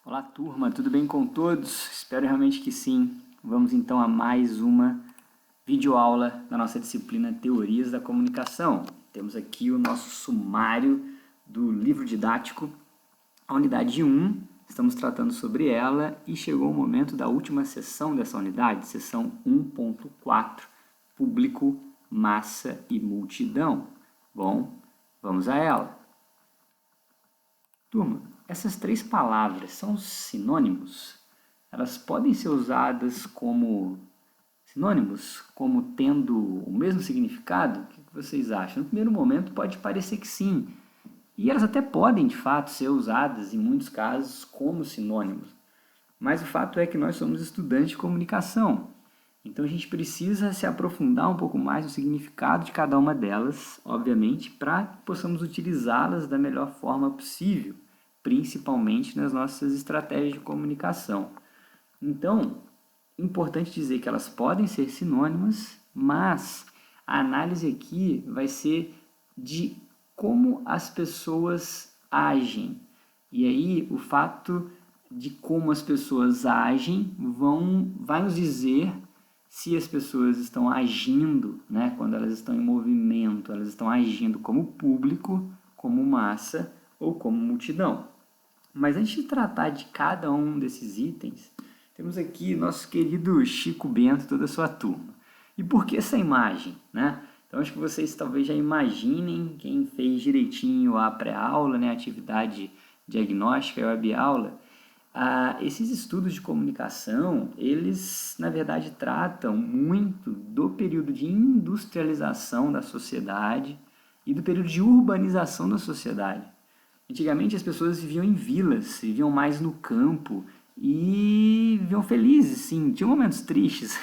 Olá, turma, tudo bem com todos? Espero realmente que sim. Vamos então a mais uma videoaula da nossa disciplina Teorias da Comunicação. Temos aqui o nosso sumário do livro didático, a unidade 1, estamos tratando sobre ela e chegou o momento da última sessão dessa unidade, sessão 1.4, público, massa e multidão. Bom, vamos a ela. Turma, essas três palavras são sinônimos? Elas podem ser usadas como sinônimos, como tendo o mesmo significado? O que vocês acham? No primeiro momento pode parecer que sim. E elas até podem, de fato, ser usadas, em muitos casos, como sinônimos. Mas o fato é que nós somos estudantes de comunicação. Então a gente precisa se aprofundar um pouco mais no significado de cada uma delas, obviamente, para que possamos utilizá-las da melhor forma possível, principalmente nas nossas estratégias de comunicação. Então, importante dizer que elas podem ser sinônimas, mas a análise aqui vai ser de como as pessoas agem. E aí, o fato de como as pessoas agem vai nos dizer se as pessoas estão agindo, né, quando elas estão em movimento, elas estão agindo como público, como massa ou como multidão. Mas antes de tratar de cada um desses itens, temos aqui nosso querido Chico Bento e toda a sua turma. E por que essa imagem, né? Então, acho que vocês talvez já imaginem, quem fez direitinho a pré-aula, né, a atividade diagnóstica e a web-aula, esses estudos de comunicação, eles, na verdade, tratam muito do período de industrialização da sociedade e do período de urbanização da sociedade. Antigamente, as pessoas viviam em vilas, viviam mais no campo e viviam felizes, sim, tinham momentos tristes.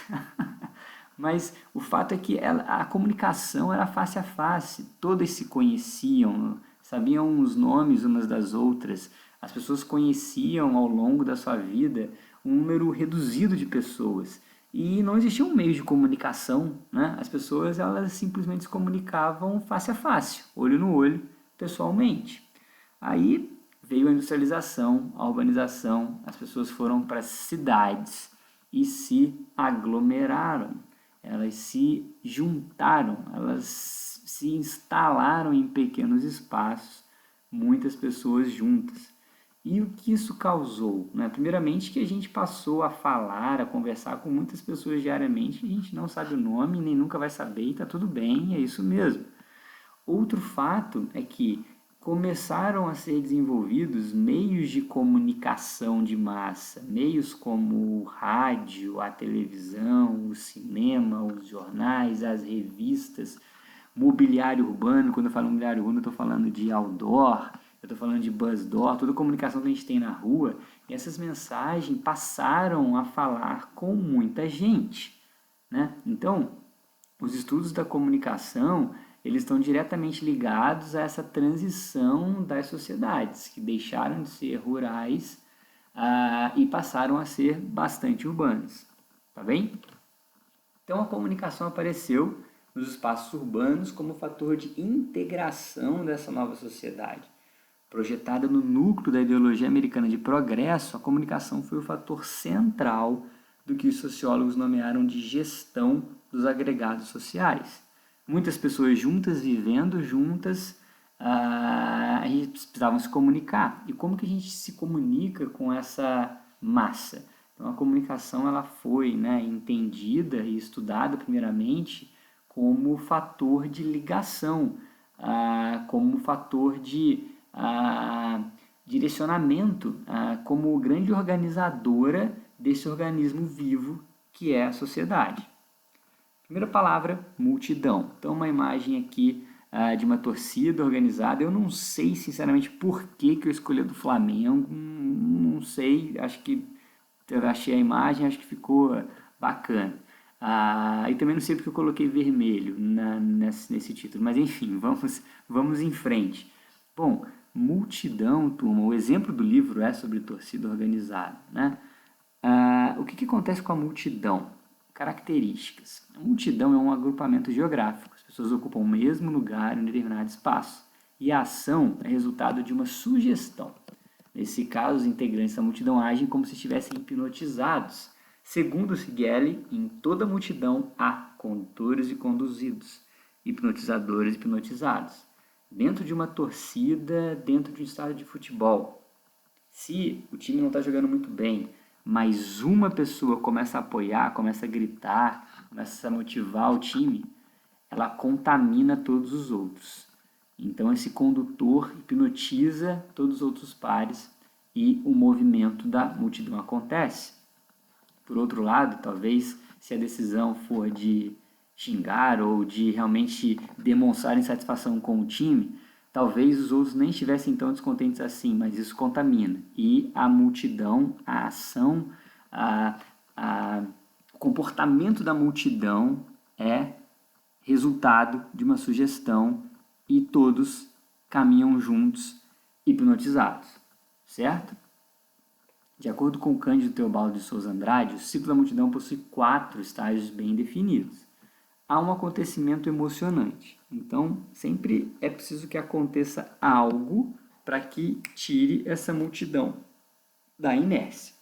Mas o fato é que a comunicação era face a face, todas se conheciam, sabiam os nomes umas das outras, as pessoas conheciam ao longo da sua vida um número reduzido de pessoas. E não existia um meio de comunicação, né? As pessoas elas simplesmente se comunicavam face a face, olho no olho, pessoalmente. Aí veio a industrialização, a urbanização, as pessoas foram para as cidades e se aglomeraram. Elas se juntaram, elas se instalaram em pequenos espaços, muitas pessoas juntas. E o que isso causou? Né? Primeiramente que a gente passou a falar, a conversar com muitas pessoas diariamente, a gente não sabe o nome, nem nunca vai saber, e está tudo bem, é isso mesmo. Outro fato é que começaram a ser desenvolvidos meios de comunicação de massa, meios como o rádio, a televisão, o cinema, os jornais, as revistas, mobiliário urbano. Quando eu falo mobiliário urbano, eu estou falando de outdoor, eu estou falando de buzzdoor, toda a comunicação que a gente tem na rua. E essas mensagens passaram a falar com muita gente, né? Então, os estudos da comunicação eles estão diretamente ligados a essa transição das sociedades, que deixaram de ser rurais e passaram a ser bastante urbanas. Tá bem? Então, a comunicação apareceu nos espaços urbanos como fator de integração dessa nova sociedade. Projetada no núcleo da ideologia americana de progresso, a comunicação foi o fator central do que os sociólogos nomearam de gestão dos agregados sociais. Muitas pessoas juntas, vivendo juntas, a gente precisavam se comunicar. E como que a gente se comunica com essa massa? Então, a comunicação ela foi entendida e estudada primeiramente como fator de ligação, como fator de direcionamento, como grande organizadora desse organismo vivo que é a sociedade. Primeira palavra, multidão. Então, uma imagem aqui de uma torcida organizada. Eu não sei, sinceramente, por que eu escolhi a do Flamengo. Não sei, acho que eu achei a imagem, acho que ficou bacana. E também não sei porque eu coloquei vermelho nesse título. Mas, enfim, vamos em frente. Bom, multidão, turma, o exemplo do livro é sobre torcida organizada, né? O que acontece com a multidão? Características. A multidão é um agrupamento geográfico. As pessoas ocupam o mesmo lugar em um determinado espaço. E a ação é resultado de uma sugestão. Nesse caso, os integrantes da multidão agem como se estivessem hipnotizados. Segundo Sigelli, em toda multidão há condutores e conduzidos, hipnotizadores e hipnotizados. Dentro de uma torcida, dentro de um estádio de futebol, se o time não está jogando muito bem, mas uma pessoa começa a apoiar, começa a gritar, começa a motivar o time, ela contamina todos os outros. Então esse condutor hipnotiza todos os outros pares e o movimento da multidão acontece. Por outro lado, talvez se a decisão for de xingar ou de realmente demonstrar insatisfação com o time, talvez os outros nem estivessem tão descontentes assim, mas isso contamina. E a multidão, a ação, o comportamento da multidão é resultado de uma sugestão e todos caminham juntos hipnotizados, certo? De acordo com Cândido Teobaldo de Souza Andrade, o ciclo da multidão possui 4 estágios bem definidos. Há um acontecimento emocionante, então sempre é preciso que aconteça algo para que tire essa multidão da inércia.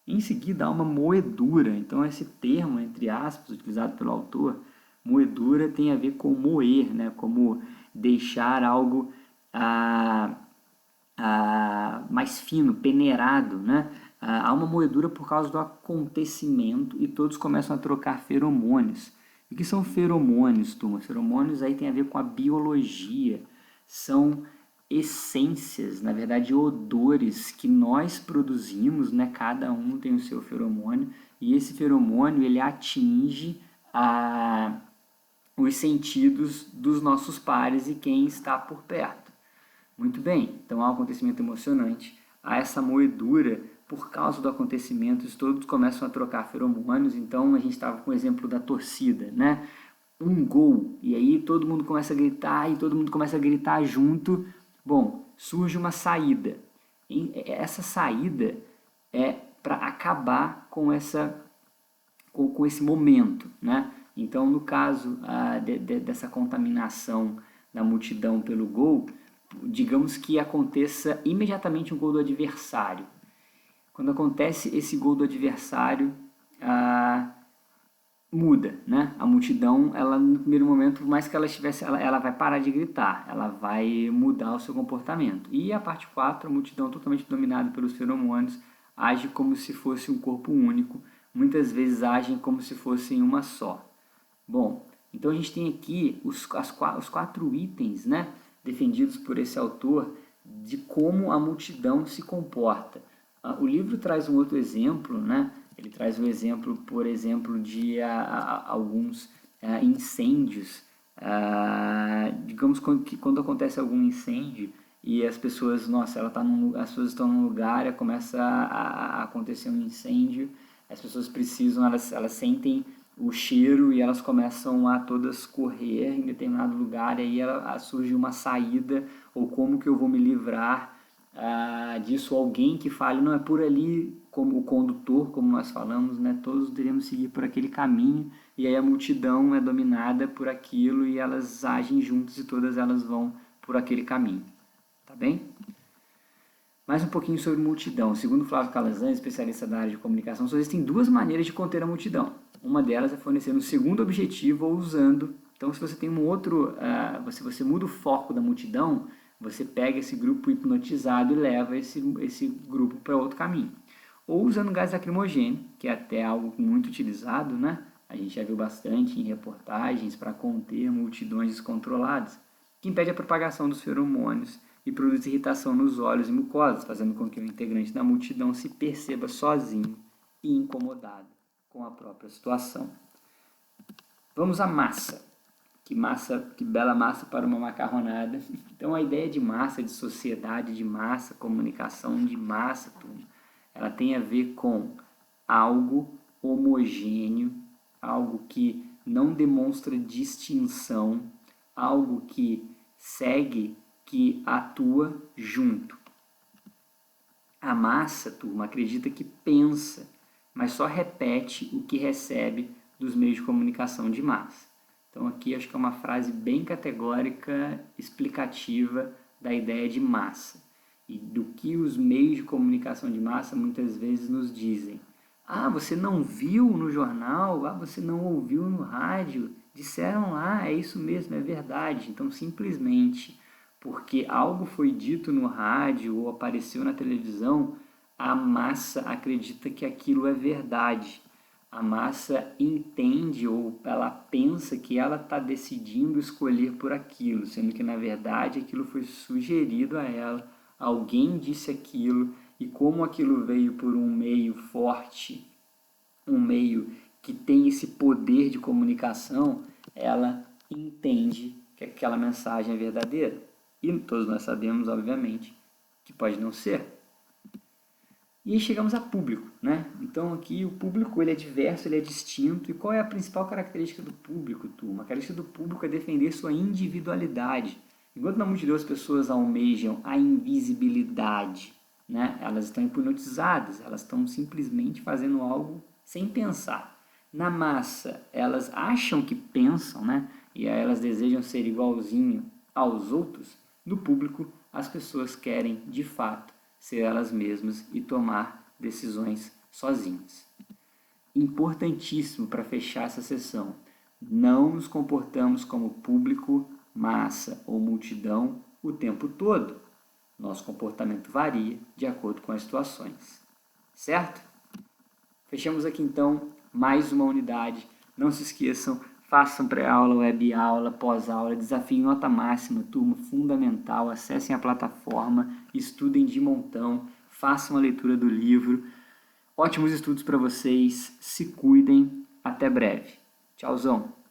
Em seguida, há uma moedura, então esse termo, entre aspas, utilizado pelo autor, moedura tem a ver com moer, né? Como deixar algo mais fino, peneirado, né? Há uma moedura por causa do acontecimento e todos começam a trocar feromônios. O que são feromônios, turma? Feromônios aí tem a ver com a biologia, são essências, na verdade odores que nós produzimos, né? Cada um tem o seu feromônio e esse feromônio ele atinge os sentidos dos nossos pares e quem está por perto. Muito bem, então há um acontecimento emocionante, há essa moedura por causa do acontecimento, todos começam a trocar feromônios, então a gente estava com o exemplo da torcida, né? Um gol, e aí todo mundo começa a gritar e todo mundo começa a gritar junto. Bom, surge uma saída. E essa saída é para acabar com esse momento, né? Então, no caso dessa contaminação da multidão pelo gol, digamos que aconteça imediatamente um gol do adversário. Quando acontece esse gol do adversário, muda, né? A multidão, ela no primeiro momento, por mais que ela estivesse, ela vai parar de gritar, ela vai mudar o seu comportamento. E a parte 4, a multidão totalmente dominada pelos feromônios, age como se fosse um corpo único, muitas vezes agem como se fossem uma só. Bom, então a gente tem aqui os 4 itens, né, defendidos por esse autor de como a multidão se comporta. O livro traz um outro exemplo, né? Ele traz um exemplo, por exemplo, de alguns incêndios. Digamos que quando acontece algum incêndio e as pessoas, as pessoas estão num lugar e começa a acontecer um incêndio, as pessoas precisam, elas sentem o cheiro e elas começam a todas correr em determinado lugar e aí surge uma saída ou como que eu vou me livrar disso, alguém que fale, não é por ali, como o condutor, como nós falamos, né? Todos devemos seguir por aquele caminho e aí a multidão é dominada por aquilo e elas agem juntas e todas elas vão por aquele caminho, tá bem? Mais um pouquinho sobre multidão. Segundo Flávio Calazan, especialista da área de comunicação, só existem 2 maneiras de conter a multidão. Uma delas é fornecendo um segundo objetivo ou usando. Então, se você tem um outro, se você muda o foco da multidão, você pega esse grupo hipnotizado e leva esse grupo para outro caminho. Ou usando gás lacrimogêneo, que é até algo muito utilizado, né? A gente já viu bastante em reportagens para conter multidões descontroladas, que impede a propagação dos feromônios e produz irritação nos olhos e mucosas, fazendo com que o integrante da multidão se perceba sozinho e incomodado com a própria situação. Vamos à massa. Que bela massa para uma macarronada. Então a ideia de massa, de sociedade de massa, comunicação de massa, turma, ela tem a ver com algo homogêneo, algo que não demonstra distinção, algo que segue, que atua junto. A massa, turma, acredita que pensa, mas só repete o que recebe dos meios de comunicação de massa. Então aqui acho que é uma frase bem categórica, explicativa da ideia de massa. e do que os meios de comunicação de massa muitas vezes nos dizem. Ah, você não viu no jornal? Ah, você não ouviu no rádio? Disseram lá, é isso mesmo, é verdade. Então, simplesmente porque algo foi dito no rádio ou apareceu na televisão, a massa acredita que aquilo é verdade. A massa entende ou ela pensa que ela está decidindo escolher por aquilo, sendo que na verdade aquilo foi sugerido a ela, alguém disse aquilo e como aquilo veio por um meio forte, um meio que tem esse poder de comunicação, ela entende que aquela mensagem é verdadeira. E todos nós sabemos, obviamente, que pode não ser. E aí chegamos a público, né? Então aqui o público ele é diverso, ele é distinto. E qual é a principal característica do público, turma? A característica do público é defender sua individualidade. Enquanto na multidão as pessoas almejam a invisibilidade, né? Elas estão hipnotizadas, elas estão simplesmente fazendo algo sem pensar. Na massa, elas acham que pensam, né? E aí elas desejam ser igualzinho aos outros. No público, as pessoas querem, de fato, ser elas mesmas e tomar decisões sozinhas. Importantíssimo para fechar essa sessão, não nos comportamos como público, massa ou multidão o tempo todo. Nosso comportamento varia de acordo com as situações. Certo? Fechamos aqui então mais uma unidade. Não se esqueçam, façam pré-aula, web-aula, pós-aula, desafio nota máxima, turma fundamental, acessem a plataforma, estudem de montão, façam a leitura do livro. Ótimos estudos para vocês, se cuidem, até breve. Tchauzão!